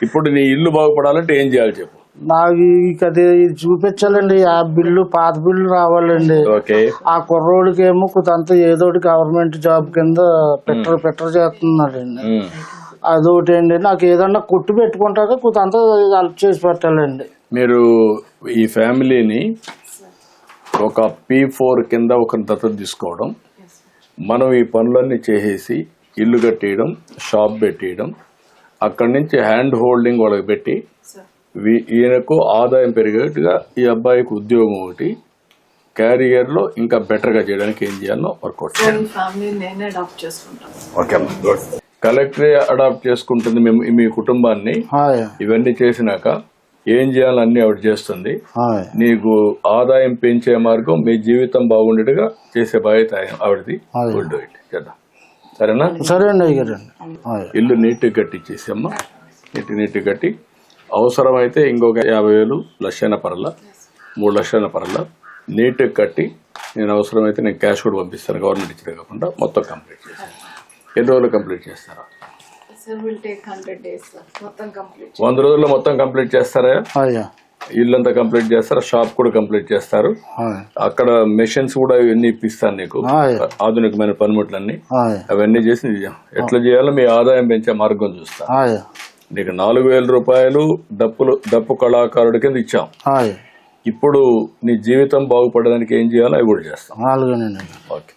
ఇప్పుడు నీ ఇల్లు బాగుపడాలంటే ఏం చేయాలి చెప్పు. నాకు అది చూపించాలండి. ఆ బిల్లు పాత బిల్లు రావాలండి. ఓకే. ఆ కుర్రోడికి ఏమో కొంత ఏదోటి గవర్నమెంట్ జాబ్ కింద పెట్టర్ చేస్తున్నాడండి. అదొకటి అండి. నాకు ఏదన్నా కొట్టు పెట్టుకుంటాక కొంత హెల్ప్ చేసి పెట్టాలండి. మీరు ఈ ఫ్యామిలీని ఒక P4 కింద ఒక దత్తత తీసుకోవడం, మనం ఈ పనులన్నీ చేసేసి ఇల్లు కట్టేయడం, షాప్ పెట్టేయడం, అక్కడి నుంచి హ్యాండ్ హోల్డింగ్ వాళ్ళకి పెట్టి ఈయనకు ఆదాయం పెరిగేట్టుగా ఈ అబ్బాయికి ఉద్యోగం ఒకటి క్యారియర్ లో ఇంకా బెటర్ గా చేయడానికి ఏం చేయాలో వర్కౌట్ చేయాలి. కలెక్టరే అడాప్ట్ చేసుకుంటుంది మీ కుటుంబాన్ని. ఇవన్నీ చేసినాక ఏం చేయాలని ఆవిడ చేస్తుంది. నీకు ఆదాయం పెంచే మార్గం, మీ జీవితం బాగుండేట్టుగా చేసే బాధ్యత ఆవిడది. చేద్దాం, సరేనా? సరే అండి. ఇల్లు నీట్గా కట్టించేసి అమ్మా, నీట్గా కట్టి అవసరమైతే ఇంకొక 50,000 లక్షైన పరల 3 లక్షల పరల నీట్గా కట్టి నేను అవసరమైతే నేను క్యాష్ కూడా పంపిస్తాను. గవర్నమెంట్ ఇచ్చిన కాకుండా మొత్తం కంప్లీట్ చేస్తాను. ఎన్ని రోజులు కంప్లీట్ చేస్తారా? 100 రోజుల్లో మొత్తం కంప్లీట్ చేస్తారా? ఇల్లంతా కంప్లీట్ చేస్తారు, షాప్ కూడా కంప్లీట్ చేస్తారు. అక్కడ మెషిన్స్ కూడా ఇవన్నీ ఇప్పిస్తాను నీకు, ఆధునికమైన పనిముట్లన్నీ. అవన్నీ చేసి ఎట్లా చేయాలో మీ ఆదాయం పెంచే మార్గం చూస్తా. నీకు 4,000 రూపాయలు డప్పు కళాకారుడి కింద ఇచ్చాం. ఇప్పుడు నీ జీవితం బాగుపడడానికి ఏం చేయాలో అవి కూడా చేస్తాం. ఓకే.